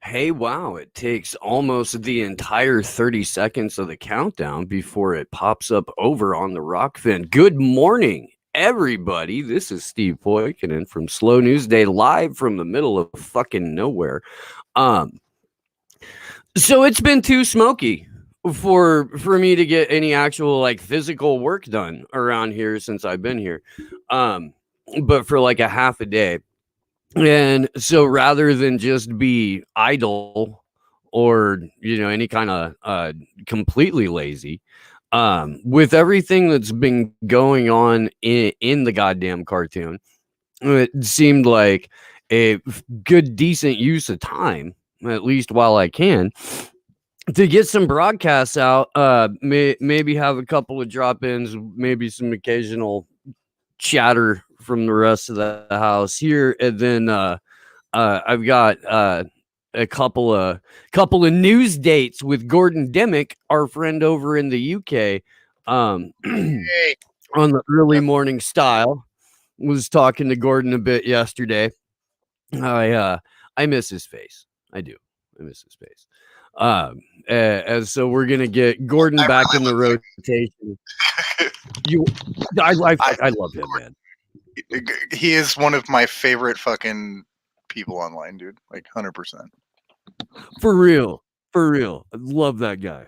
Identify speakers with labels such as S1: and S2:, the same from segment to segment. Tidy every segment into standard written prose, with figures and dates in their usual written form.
S1: Hey, wow, it takes almost the entire 30 seconds of the countdown before it pops up over on the Rokfin. Good morning, everybody. This is Steve Poikinen from Slow News Day, live from the middle of fucking nowhere. So it's been too smoky for me to get any actual like physical work done around here since I've been here. But for like a half a day. And so rather than just be idle or, any kind of completely lazy, with everything that's been going on in the goddamn cartoon, it seemed like a good, decent use of time, at least while I can, to get some broadcasts out, maybe have a couple of drop-ins, maybe some occasional chatter from the rest of the house here, and then I've got a couple of news dates with Gordon Dimmick, our friend over in the UK, on the early morning style. Was talking to Gordon a bit yesterday. I miss his face. I do. I miss his face. And so we're gonna get Gordon back in the rotation. I love him, man.
S2: He is one of my favorite fucking people online, dude. Like 100%.
S1: For real. I love that guy.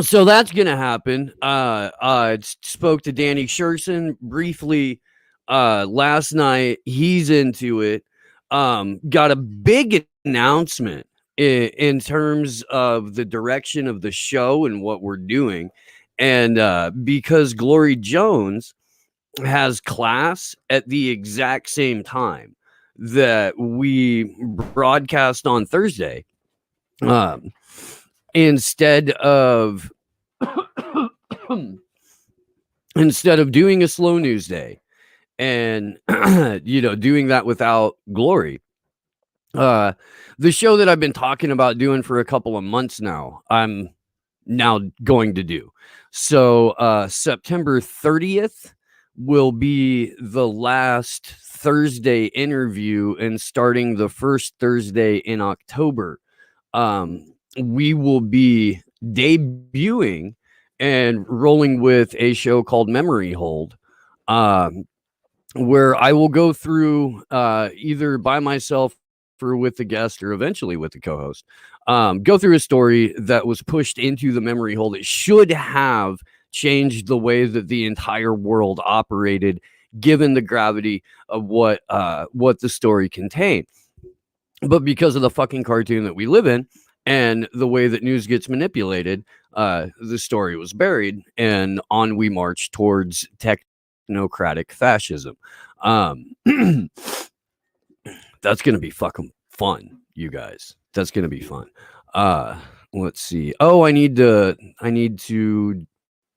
S1: So that's gonna happen. I spoke to Danny Sherson briefly last night. He's into it. Got a big announcement in terms of the direction of the show and what we're doing. And because Glory Jones has class at the exact same time that we broadcast on Thursday, instead of doing a slow news day and doing that without Glory, the show that I've been talking about doing for a couple of months now, I'm now going to do. So September 30th will be the last Thursday interview, and starting the first Thursday in October, we will be debuting and rolling with a show called Memory Hold, where I will go through either by myself or with the guest, or eventually with the co-host, go through a story that was pushed into the memory hole. It should have changed the way that the entire world operated, given the gravity of what the story contained. But because of the fucking cartoon that we live in and the way that news gets manipulated, the story was buried, and on we march towards technocratic fascism. That's gonna be fucking fun, you guys. That's gonna be fun. Let's see. Oh, I need to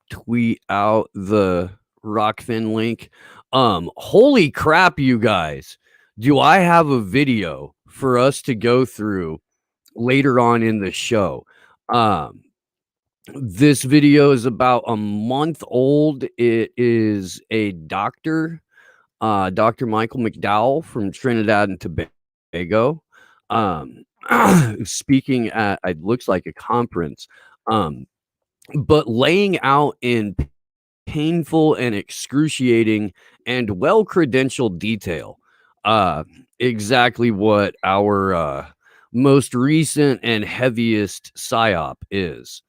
S1: tweet out the Rokfin link. Holy crap, you guys. Do I have a video for us to go through later on in the show? This video is about a month old. It is a doctor, Dr. Michael McDowell from Trinidad and Tobago, speaking at, it looks like a conference, but laying out in painful and excruciating and well-credentialed detail exactly what our most recent and heaviest psyop is.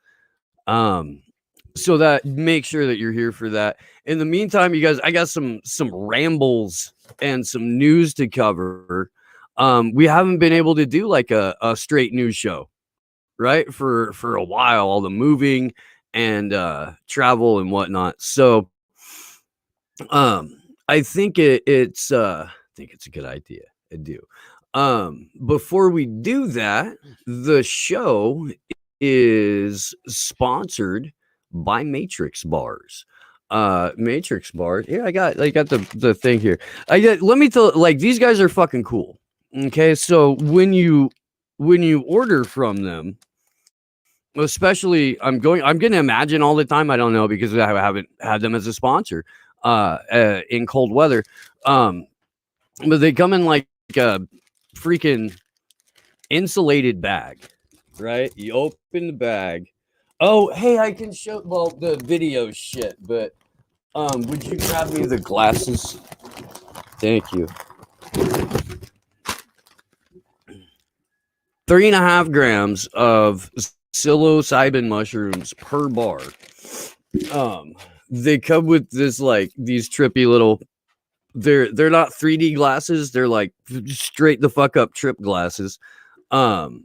S1: So that, make sure that you're here for that. In the meantime, you guys, I got some rambles and some news to cover. We haven't been able to do like a straight news show, right? For a while, all the moving and travel and whatnot. So I think it's a good idea. I do. Before we do that, the show is sponsored by Matrix Bars. Matrix Bars. Yeah, I got the thing here. Let me tell, like, these guys are fucking cool. Okay, so when you order from them, especially, I'm gonna imagine all the time, I don't know, because I haven't had them as a sponsor in cold weather. But they come in like a freaking insulated bag, right? You open the bag. Oh, hey, I can show the video shit, but would you grab me the glasses? Thank you. 3.5 grams of psilocybin mushrooms per bar. They come with this these trippy little. They're not 3D glasses. They're like straight the fuck up trip glasses. The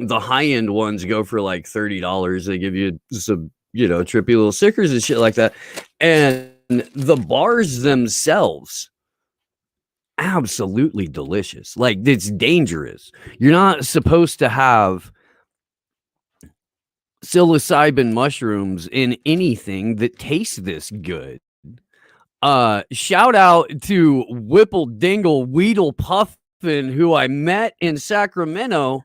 S1: high end ones go for like $30. They give you some trippy little stickers and shit like that. And the bars themselves, absolutely delicious. Like, it's dangerous. You're not supposed to have psilocybin mushrooms in anything that tastes this good. Shout out to Whipple Dingle Weedle Puffin, who I met in Sacramento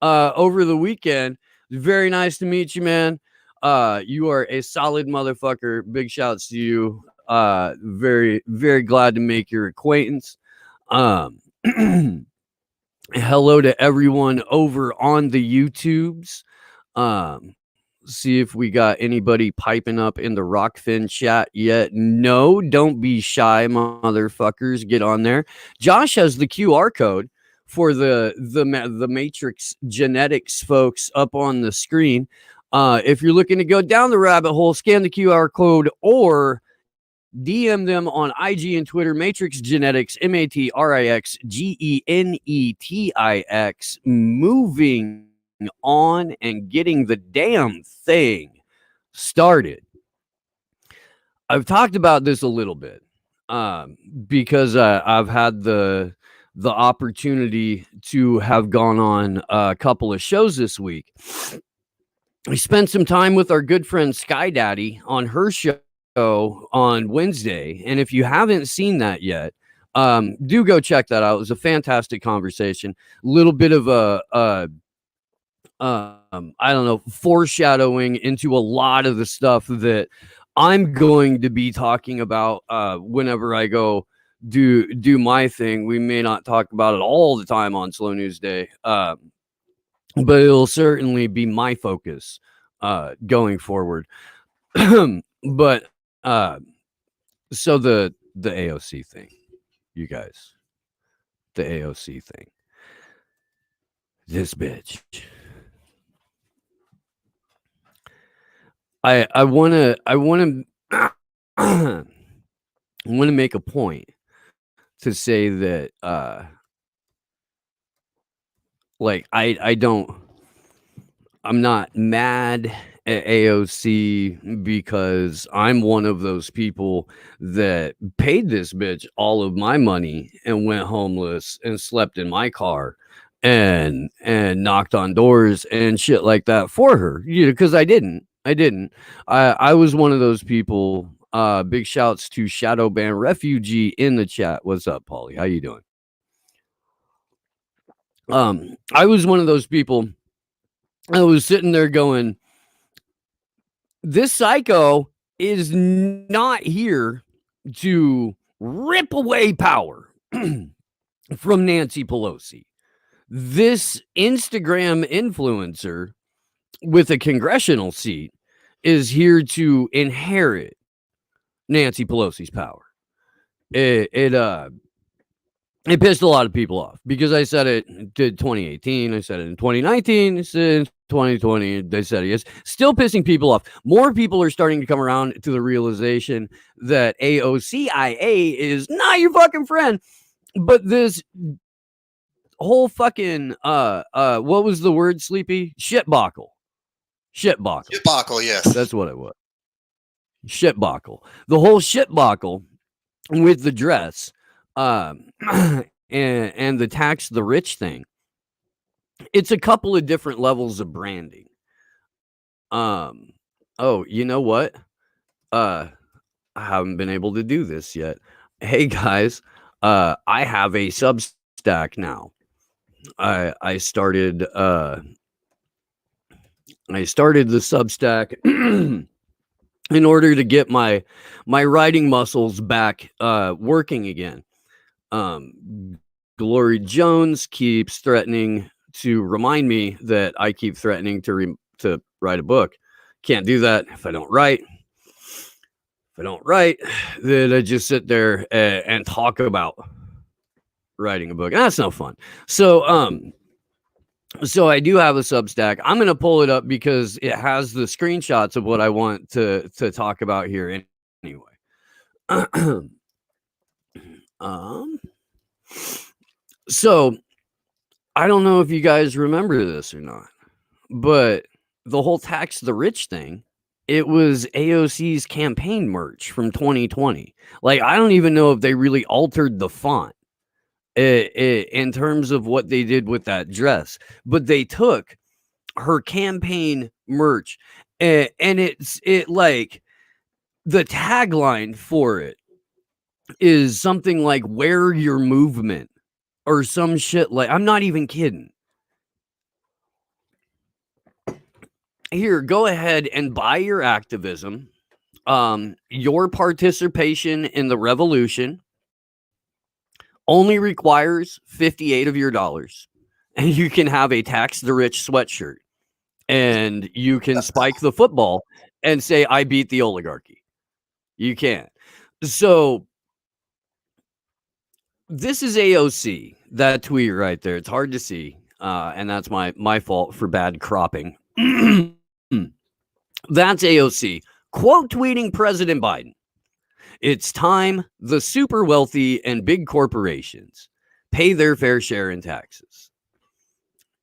S1: over the weekend. Very nice to meet you, man. You are a solid motherfucker. Big shouts to you. Very, very glad to make your acquaintance. Hello to everyone over on the YouTubes. See if we got anybody piping up in the Rokfin chat yet. No, don't be shy, motherfuckers. Get on there. Josh has the QR code for the Matrix Genetics folks up on the screen. If you're looking to go down the rabbit hole, scan the QR code or DM them on IG and Twitter. Matrix Genetics, MatrixGenetix. Moving on and getting the damn thing started. I've talked about this a little bit because I've had the opportunity to have gone on a couple of shows this week. We spent some time with our good friend Sky Daddy on her show on Wednesday, and if you haven't seen that yet, do go check that out. It was a fantastic conversation. A little bit of I don't know, foreshadowing into a lot of the stuff that I'm going to be talking about whenever I go do my thing. We may not talk about it all the time on Slow News Day, but it'll certainly be my focus going forward. But so the AOC thing, you guys, the AOC thing, this bitch. I want to make a point to say that I'm not mad at AOC because I'm one of those people that paid this bitch all of my money and went homeless and slept in my car and knocked on doors and shit like that for her, because I didn't. I was one of those people. Big shouts to Shadowban Refugee in the chat. What's up, Paulie? How you doing? I was one of those people. I was sitting there going, this psycho is not here to rip away power from Nancy Pelosi. This Instagram influencer with a congressional seat is here to inherit Nancy Pelosi's power. It pissed a lot of people off because I said it in 2018. I said it in 2019. I said it in 2020. They said it is still pissing people off. More people are starting to come around to the realization that AOCIA is not your fucking friend. But this whole fucking what was the word, Sleepy? Shitbuckle.
S2: Shitbuckle, yes.
S1: That's what it was. Shitbuckle. The whole shitbuckle with the dress and the tax the rich thing. It's a couple of different levels of branding. Oh, you know what? I haven't been able to do this yet. Hey guys, I have a Substack now. I started the Substack in order to get my writing muscles back working again. Glory Jones keeps threatening to remind me that I keep threatening to write a book. Can't do that if I don't write. Then I just sit there and talk about writing a book. And that's no fun. So I do have a Substack. I'm going to pull it up because it has the screenshots of what I want to talk about here anyway. So I don't know if you guys remember this or not, but the whole tax the rich thing, it was AOC's campaign merch from 2020. Like, I don't even know if they really altered the font in terms of what they did with that dress, but they took her campaign merch and it like the tagline for it is something like "wear your movement" or some shit. Like, I'm not even kidding. Here, go ahead and buy your activism, your participation in the revolution only requires 58 of your dollars, and you can have a tax the rich sweatshirt, and you can spike the football and say, I beat the oligarchy. You can't. So this is AOC, that tweet right there. It's hard to see, and that's my fault for bad cropping. That's AOC quote tweeting President Biden. It's time the super wealthy and big corporations pay their fair share in taxes.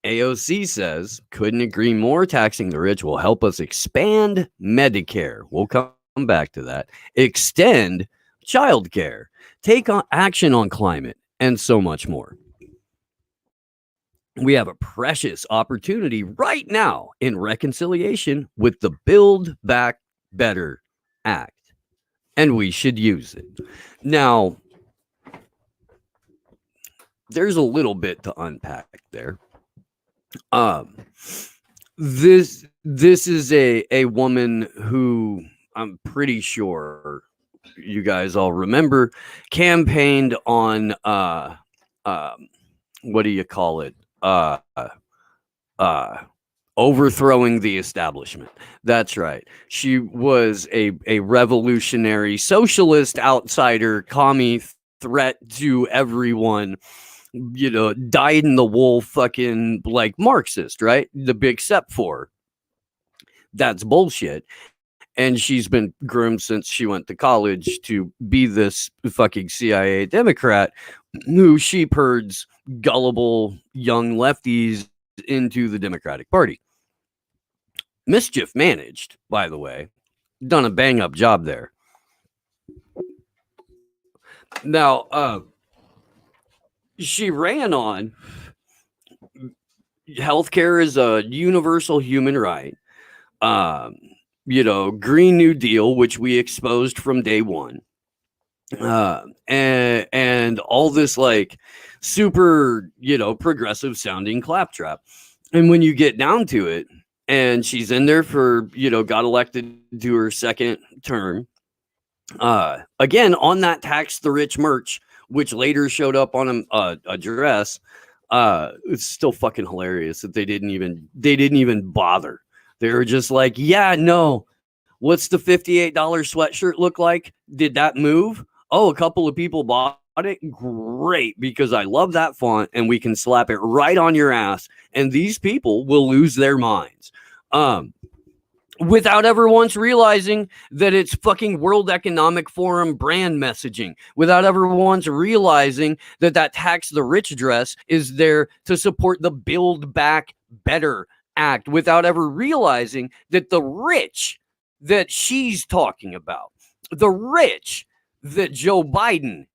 S1: AOC says, couldn't agree more, taxing the rich will help us expand Medicare. We'll come back to that. Extend childcare, take action on climate, and so much more. We have a precious opportunity right now in reconciliation with the Build Back Better Act, and we should use it. Now, there's a little bit to unpack there. This is a woman who I'm pretty sure you guys all remember campaigned on what do you call it? Overthrowing the establishment. That's right. She was a revolutionary socialist outsider, commie threat to everyone, you know, dyed in the wool fucking like Marxist, right? The big step for. That's bullshit. And she's been groomed since she went to college to be this fucking CIA Democrat who sheep herds gullible young lefties into the Democratic Party. Mischief managed, by the way. Done a bang up job there. Now, she ran on healthcare is a universal human right. You know, Green New Deal, which we exposed from day one. And all this like super, you know, progressive sounding claptrap. And when you get down to it, and she's in there for, you know, got elected to her second term. Again, on that tax the rich merch, which later showed up on a dress. It's still fucking hilarious that they didn't even bother. They were just like, yeah, no. What's the $58 sweatshirt look like? Did that move? Oh, a couple of people bought it. Great, because I love that font and we can slap it right on your ass. And these people will lose their minds. Without ever once realizing that it's fucking World Economic Forum brand messaging, without ever once realizing that tax the rich dress is there to support the Build Back Better Act, without ever realizing that the rich that she's talking about, the rich that Joe Biden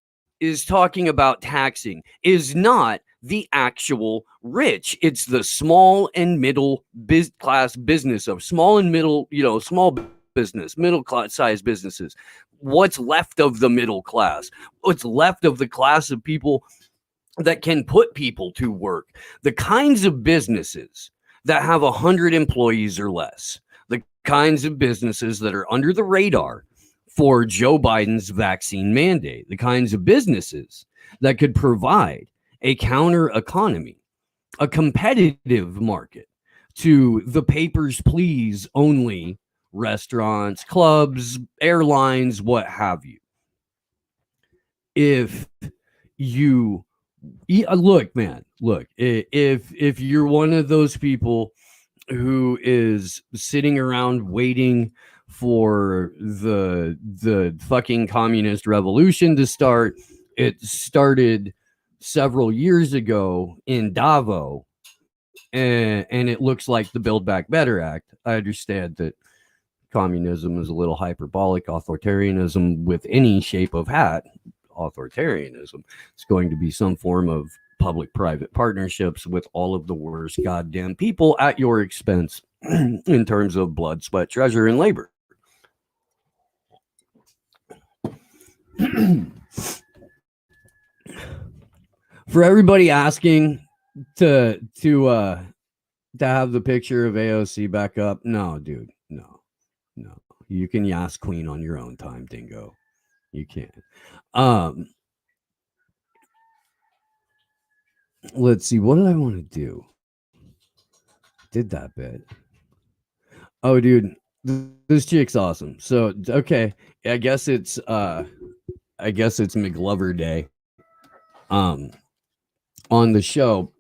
S1: is talking about taxing, is not the actual rich. It's the small and middle class business of small and middle, you know, small business, middle class size businesses. What's left of the middle class? What's left of the class of people that can put people to work? The kinds of businesses that have 100 employees or less, the kinds of businesses that are under the radar for Joe Biden's vaccine mandate, the kinds of businesses that could provide a counter economy a competitive market to the papers please only restaurants, clubs, airlines, what have you. If you look, man, look, if you're one of those people who is sitting around waiting for the fucking communist revolution to start, it started several years ago in Davos, and it looks like the Build Back Better Act. I understand that communism is a little hyperbolic. Authoritarianism, with any shape of hat, authoritarianism, it's going to be some form of public-private partnerships with all of the worst goddamn people at your expense in terms of blood, sweat, treasure, and labor. For everybody asking to have the picture of AOC back up, no, dude, no. You can Yas Queen on your own time, dingo. You can. Let's see. What did I want to do? Did that bit. Oh, dude, this chick's awesome. So, okay, I guess it's McLover Day. On the show,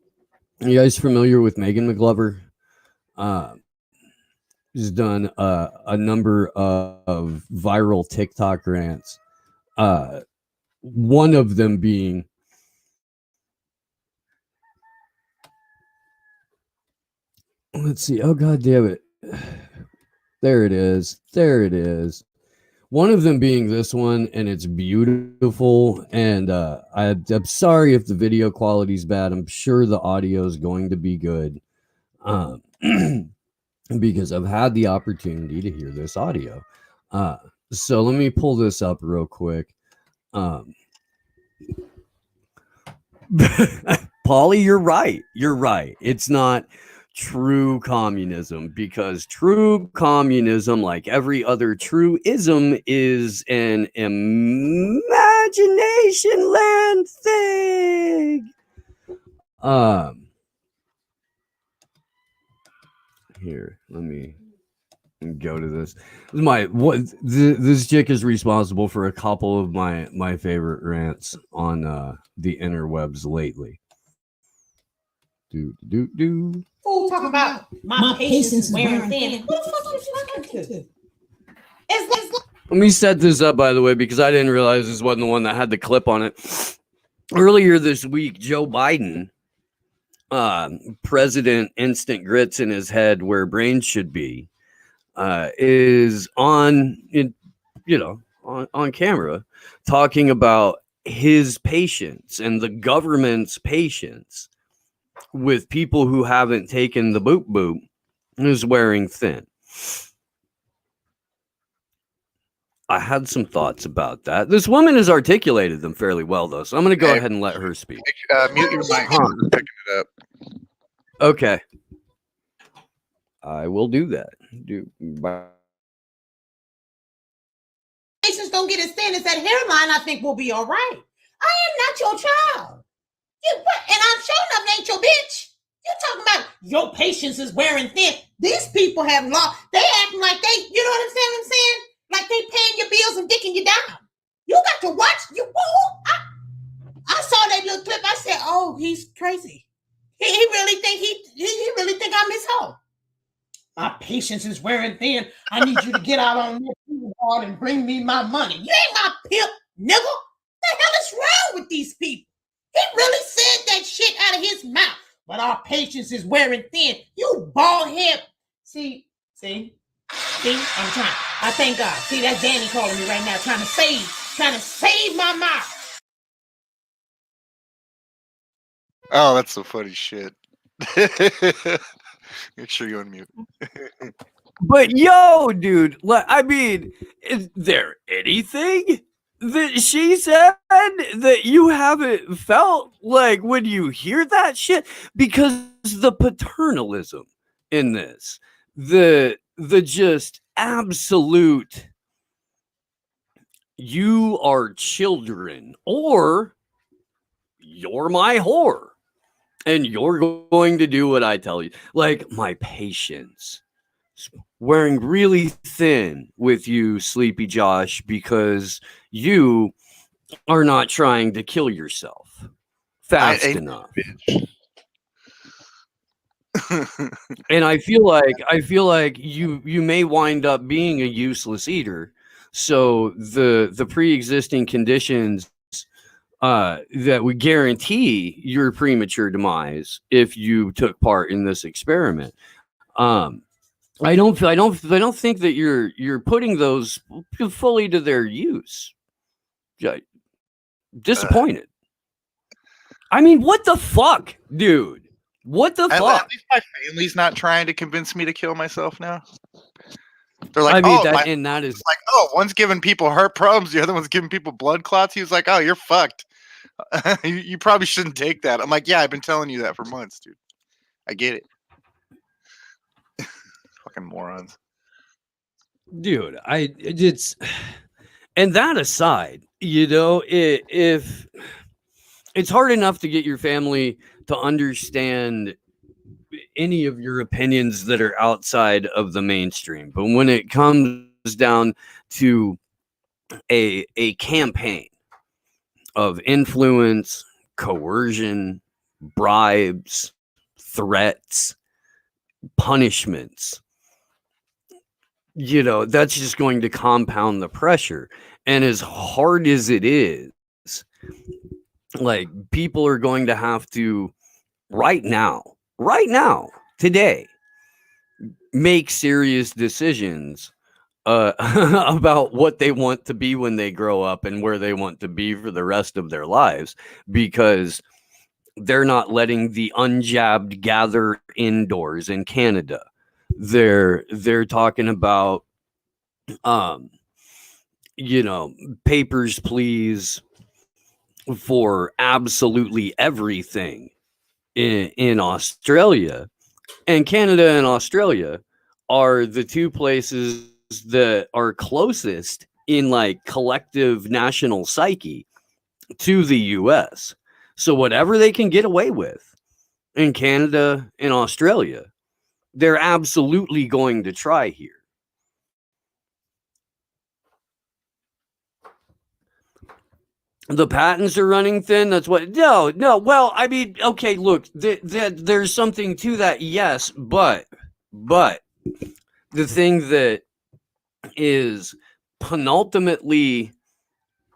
S1: are you guys familiar with Megan McLover? She's done a number of viral TikTok rants. One of them being, let's see. Oh, God damn it. There it is. One of them being this one, and it's beautiful. And I'm sorry if the video quality is bad. I'm sure the audio is going to be good, because I've had the opportunity to hear this audio. So let me pull this up real quick. Paulie, you're right. It's not true communism, because true communism, like every other truism, is an imagination land thing. Here, let me go to this. This chick is responsible for a couple of my favorite rants on the interwebs lately.
S3: Fool talking about my patience wearing thin. Who the fuck you talking to?
S1: Let me set this up, by the way, because I didn't realize this wasn't the one that had the clip on it. Earlier this week, Joe Biden, President Instant Grits in his head where brains should be, is on camera talking about his patience and the government's patience with people who haven't taken the boop boop is wearing thin. I had some thoughts about that. This woman has articulated them fairly well, though, so I'm going to go ahead and let her speak.
S2: Mute your mic. I'm picking it up.
S1: Okay. I will do that.
S3: Patients don't get as thin as that hairline. I think we'll be all right. I am not your child. And I'm showing up ain't your bitch. You're talking about your patience is wearing thin. These people have law. They acting like they, you know what I'm saying? Like they paying your bills and dicking you down. You got to watch. I saw that little clip. I said, "Oh, he's crazy. He really think he really think I'm his hoe." My patience is wearing thin. I need you to get out on that board and bring me my money. You ain't my pimp, nigga. What the hell is wrong with these people? He really said that shit out of his mouth. But our patience is wearing thin. You bald head. See, I'm trying. I thank God. See, that's Danny calling me right now, trying to save my mouth.
S2: Oh, that's some funny shit. Make sure you unmute.
S1: But yo, dude, I mean, is there anything that she said that you haven't felt like when you hear that shit? Because the paternalism in this, the just absolute, you are children or you're my whore and you're going to do what I tell you. Like my patience wearing really thin with you, Sleepy Josh, because you are not trying to kill yourself fast enough. And I feel like you may wind up being a useless eater. So the pre-existing conditions that would guarantee your premature demise if you took part in this experiment. I don't think that you're putting those fully to their use. Disappointed. I mean, what the fuck, dude? What the fuck?
S2: At least my family's not trying to convince me to kill myself now. They're like,
S1: I mean,
S2: that is like, oh, one's giving people heart problems, the other one's giving people blood clots. He was like, oh, you're fucked. You probably shouldn't take that. I'm like, yeah, I've been telling you that for months, dude. I get it. Fucking morons.
S1: Dude, and that aside, if it's hard enough to get your family to understand any of your opinions that are outside of the mainstream, but when it comes down to a campaign of influence, coercion, bribes, threats, punishments, that's just going to compound the pressure. And as hard as it is, like, people are going to have to right now, today, make serious decisions about what they want to be when they grow up and where they want to be for the rest of their lives, because they're not letting the unjabbed gather indoors in Canada. They're talking about papers, please, for absolutely everything in Australia. And Canada and Australia are the two places that are closest in like collective national psyche to the US. So whatever they can get away with in Canada and Australia, they're absolutely going to try here. The patents are running thin. That's what. No. Well, I mean, okay. Look, there's something to that. Yes, but the thing that is penultimately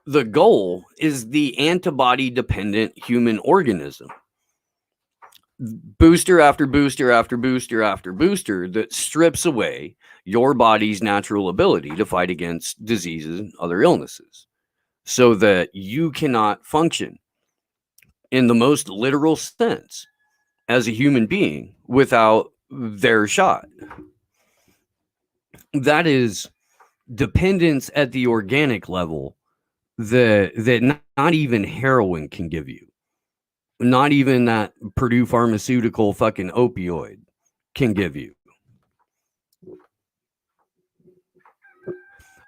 S1: the goal is the antibody-dependent human organism. Booster after booster after booster after booster that strips away your body's natural ability to fight against diseases and other illnesses, so that you cannot function in the most literal sense as a human being without their shot. That is dependence at the organic level that not even heroin can give you. Not even that Purdue Pharmaceutical fucking opioid can give you.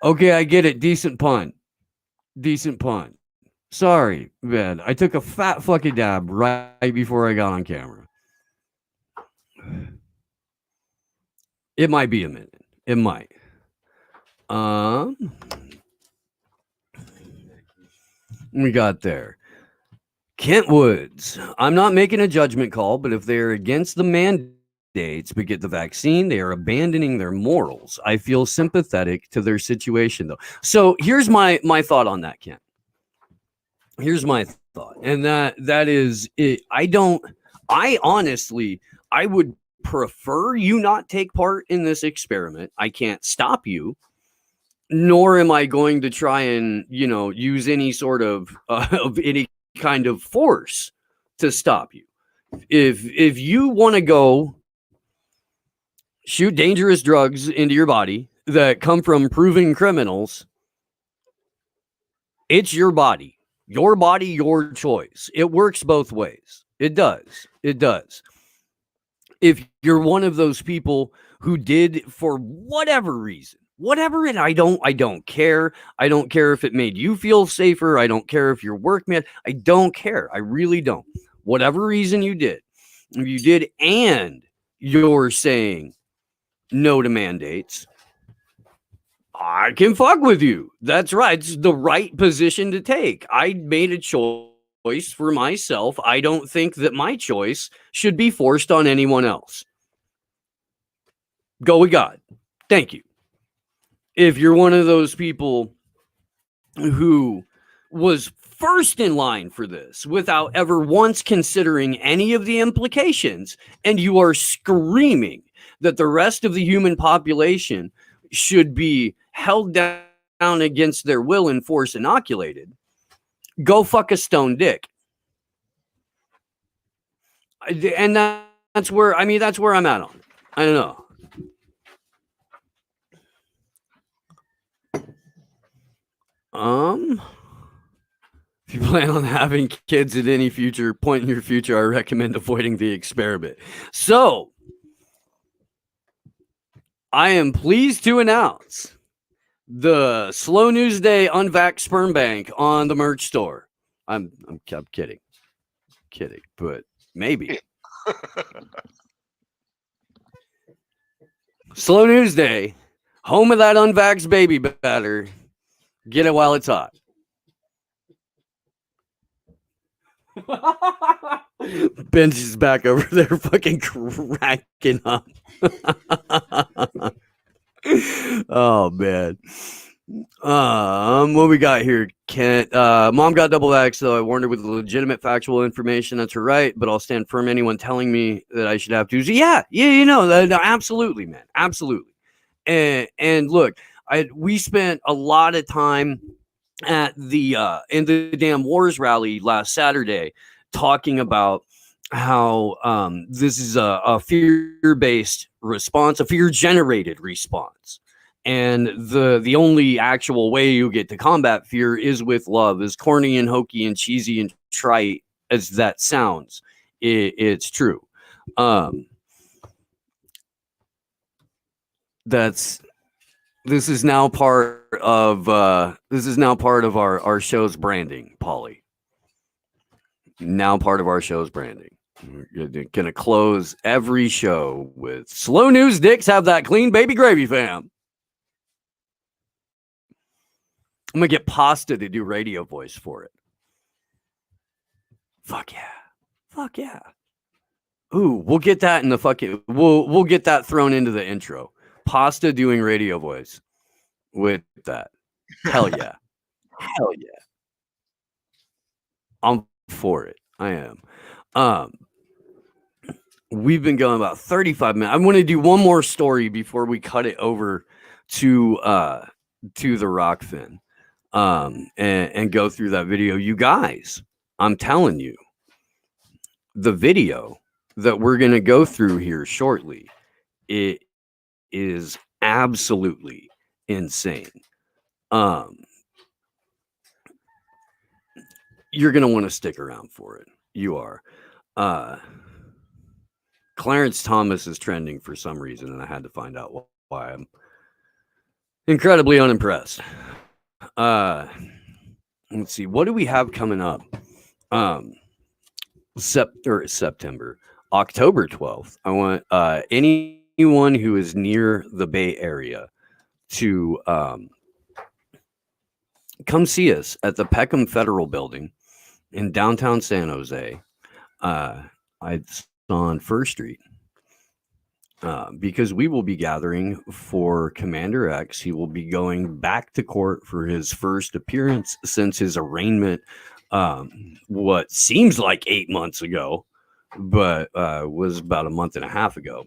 S1: Okay, I get it. Decent pun. Sorry, man. I took a fat fucking dab right before I got on camera. It might be a minute. It might. We got there. Kent Woods. I'm not making a judgment call, but if they're against the mandates but get the vaccine, they are abandoning their morals. I feel sympathetic to their situation, though. So here's my thought on that, Kent. Here's my thought. And that is it. I honestly would prefer you not take part in this experiment. I can't stop you, nor am I going to try and, use any sort of any kind of force to stop you. If you want to go shoot dangerous drugs into your body that come from proven criminals, it's your body, your choice. It works both ways. It does. If you're one of those people who did, for whatever reason, and I don't care. I don't care if it made you feel safer. I don't care if your work made. I don't care. I really don't. Whatever reason you did, if you did, and you're saying no to mandates, I can fuck with you. That's right. It's the right position to take. I made a choice for myself. I don't think that my choice should be forced on anyone else. Go with God. Thank you. If you're one of those people who was first in line for this without ever once considering any of the implications, and you are screaming that the rest of the human population should be held down against their will and force inoculated, go fuck a stone dick. And that's where I'm at on it. I don't know. If you plan on having kids at any future point in your future, I recommend avoiding the experiment. So, I am pleased to announce the Slow News Day Unvaxxed Sperm Bank on the merch store. I'm kidding, but maybe. Slow News Day, home of that unvaxxed baby batter. Get it while it's hot. Ben's is back over there fucking cracking up. Oh man. What we got here, Kent? Mom got double vaxxed, though I warned her with legitimate factual information. That's her right, but I'll stand firm anyone telling me that I should have to. So yeah, no, absolutely, man, absolutely. And look, we spent a lot of time at the in the damn wars rally last Saturday talking about how this is a fear-based response, a fear-generated response, and the only actual way you get to combat fear is with love. As corny and hokey and cheesy and trite as that sounds, it's true. This is now part of our show's branding, Paulie. Now part of our show's branding. We're gonna close every show with slow news dicks have that clean baby gravy, fam. I'm gonna get Pasta to do radio voice for it. Fuck yeah. Ooh, we'll get that in the fucking we'll get that thrown into the intro. Pasta doing radio voice with that. Hell yeah. Hell yeah. I'm for it. I am. We've been going about 35 minutes. I want to do one more story before we cut it over to the Rokfin. And go through that video. You guys, I'm telling you, the video that we're going to go through here shortly, it is absolutely insane. You're going to want to stick around for it. You are. Clarence Thomas is trending for some reason, and I had to find out why. I'm incredibly unimpressed. Let's see, what do we have coming up? September, October 12th. I want anyone who is near the Bay Area to come see us at the Peckham Federal Building in downtown San Jose. It's on First Street. Because we will be gathering for Commander X. He will be going back to court for his first appearance since his arraignment, what seems like 8 months ago, but was about a month and a half ago.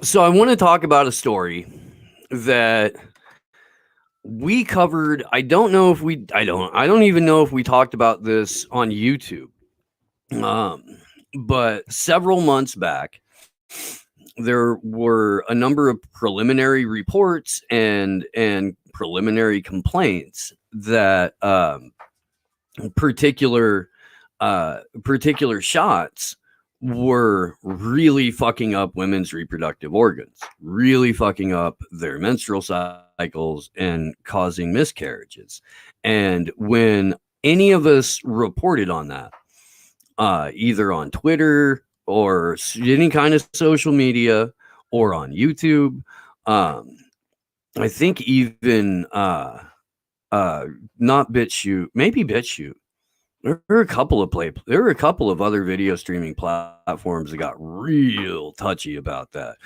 S1: So I want to talk about a story that we covered. I don't even know if we talked about this on YouTube. But several months back, there were a number of preliminary reports and preliminary complaints that particular shots were really fucking up women's reproductive organs, really fucking up their menstrual cycle, cycles and causing miscarriages. And when any of us reported on that, either on Twitter or any kind of social media or on YouTube, I think even not BitChute, maybe BitChute. There were a couple of other video streaming platforms that got real touchy about that.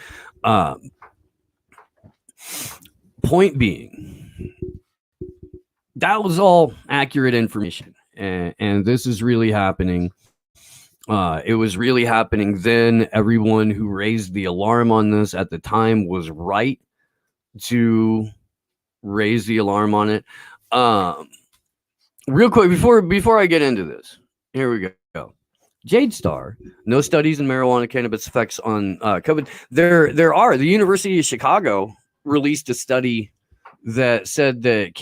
S1: Point being, that was all accurate information, and this is really happening. It was really happening then. Everyone who raised the alarm on this at the time was right to raise the alarm on it. Real quick, before I get into this, here we go. Jade Star, no studies in marijuana cannabis effects on COVID. There are. The University of Chicago released a study that said that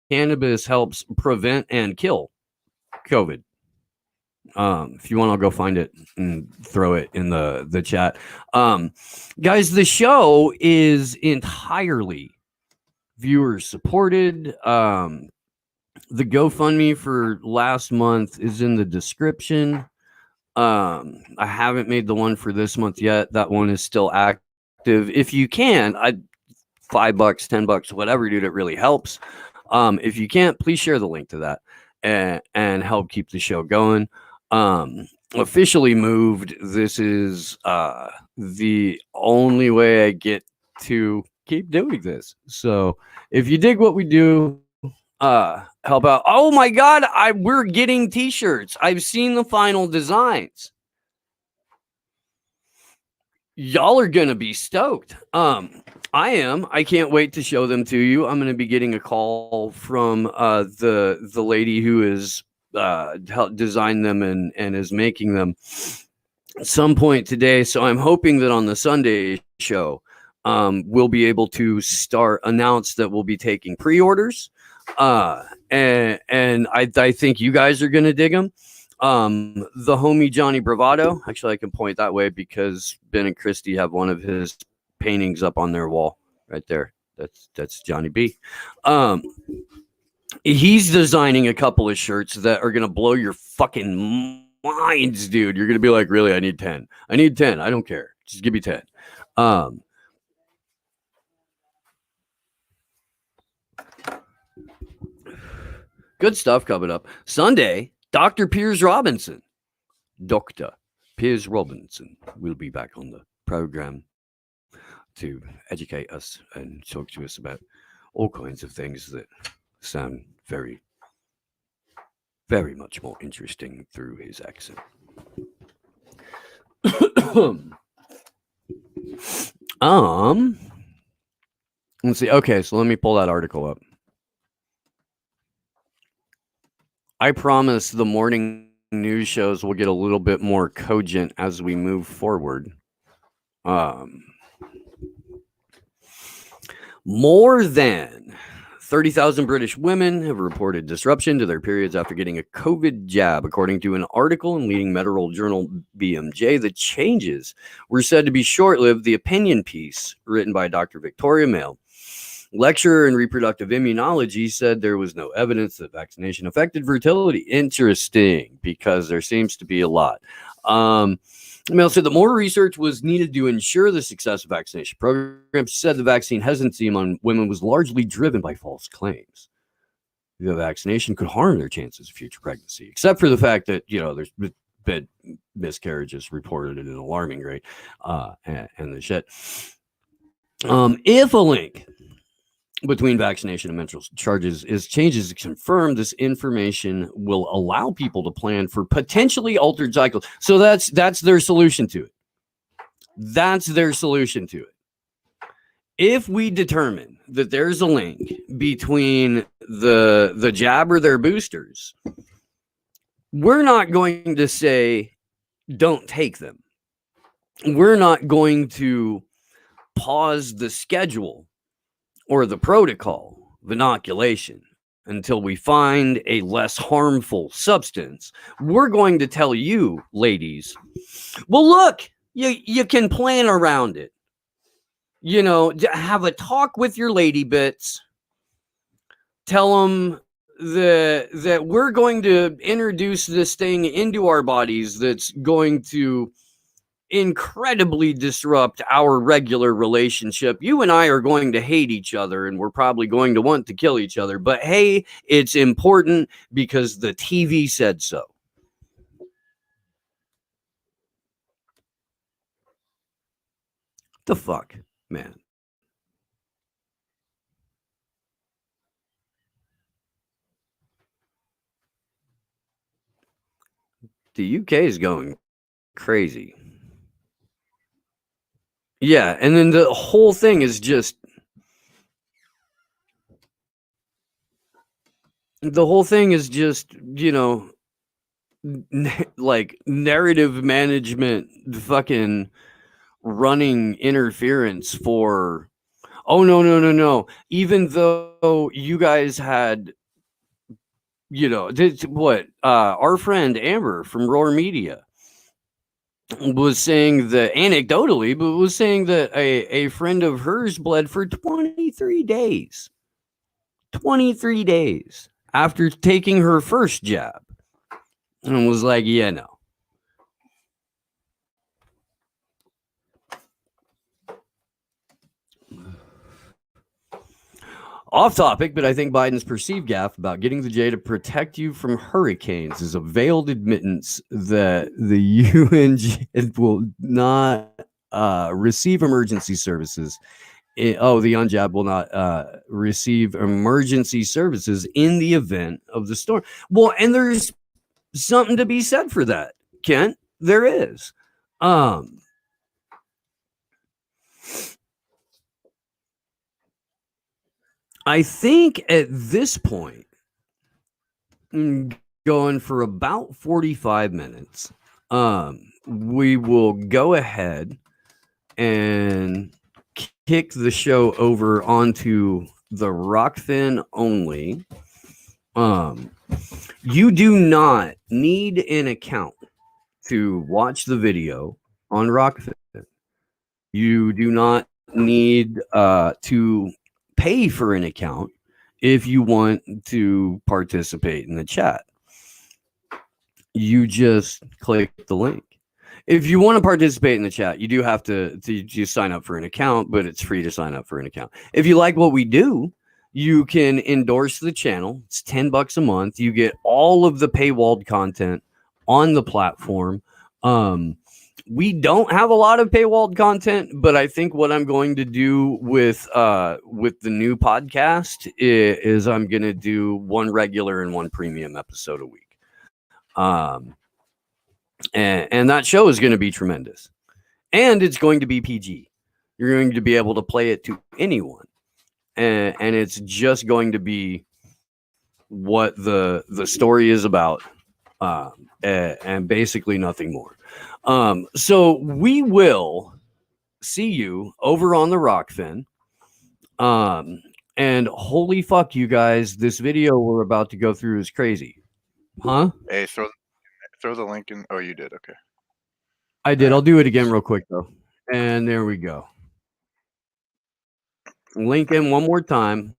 S1: cannabis helps prevent and kill COVID. If you want, I'll go find it and throw it in the chat. Guys, the show is entirely viewer supported. The GoFundMe for last month is in the description. I haven't made the one for this month yet. That one is still active. If you can, $5, $10, whatever, dude, it really helps. If you can't, please share the link to that and help keep the show going. Officially moved. This is the only way I get to keep doing this. So if you dig what we do, help out. Oh my God, we're getting t-shirts. I've seen the final designs. Y'all are gonna be stoked. I am. I can't wait to show them to you. I'm gonna be getting a call from the lady who is helped design them and is making them at some point today. So I'm hoping that on the Sunday show, we'll be able to announce that we'll be taking pre-orders. And I think you guys are going to dig them. The homie Johnny Bravado, actually I can point that way because Ben and Christy have one of his paintings up on their wall right there. That's Johnny B. He's designing a couple of shirts that are going to blow your fucking minds, dude. You're going to be like, really? I need 10. I need 10. I don't care. Just give me 10. Good stuff coming up. Sunday, Dr. Piers Robinson. Dr. Piers Robinson will be back on the program to educate us and talk to us about all kinds of things that sound very, very much more interesting through his accent. Let's see. Okay, so let me pull that article up. I promise the morning news shows will get a little bit more cogent as we move forward. More than 30,000 British women have reported disruption to their periods after getting a COVID jab, according to an article in leading medical journal BMJ. The changes were said to be short-lived. The opinion piece, written by Dr. Victoria Mail, lecturer in reproductive immunology, said there was no evidence that vaccination affected fertility. Interesting, because there seems to be a lot. Mail said that more research was needed to ensure the success of vaccination programs. She said the vaccine hesitancy among women was largely driven by false claims. The vaccination could harm their chances of future pregnancy, except for the fact that, there's been miscarriages reported at an alarming rate, and the shit. If a link between vaccination and menstrual changes is confirmed, this information will allow people to plan for potentially altered cycles. So that's their solution to it. That's their solution to it. If we determine that there's a link between the jab or their boosters, we're not going to say don't take them. We're not going to pause the schedule or the protocol of inoculation until we find a less harmful substance. We're going to tell you, ladies, well, look, you can plan around it. you know, have a talk with your lady bits. Tell them that we're going to introduce this thing into our bodies that's going to incredibly disrupt our regular relationship. You and I are going to hate each other, and we're probably going to want to kill each other. But hey, it's important because the TV said so. The fuck, man. The UK is going crazy. Yeah, and then the whole thing is just you know, like narrative management fucking running interference for, oh no, even though you guys had, you know, what our friend Amber from Roar Media was saying that anecdotally, but was saying that a friend of hers bled for 23 days. 23 days after taking her first jab. And was like, yeah, no. Off topic, but I think Biden's perceived gaffe about getting the J to protect you from hurricanes is a veiled admittance that the UN will not receive emergency services. The unjab will not receive emergency services in the event of the storm. Well, and there's something to be said for that, Kent. There is. I think at this point, going for about 45 minutes, we will go ahead and kick the show over onto the Rokfin only. You do not need an account to watch the video on Rokfin. You do not need to pay for an account if you want to participate in the chat. You just click the link. If you want to participate in the chat, you do have to just sign up for an account, but it's free to sign up for an account. If you like what we do, you can endorse the channel. It's $10 a month. You get all of the paywalled content on the platform. We don't have a lot of paywalled content, but I think what I'm going to do with the new podcast is I'm going to do one regular and one premium episode a week. And that show is going to be tremendous. And it's going to be PG. You're going to be able to play it to anyone. And it's just going to be what the story is about. And basically nothing more. So we will see you over on the Rokfin. And holy fuck, you guys, this video we're about to go through is crazy. Huh?
S2: Hey, throw the link in. Oh, you did. Okay.
S1: I did. I'll do it again real quick though. And there we go. Link in one more time.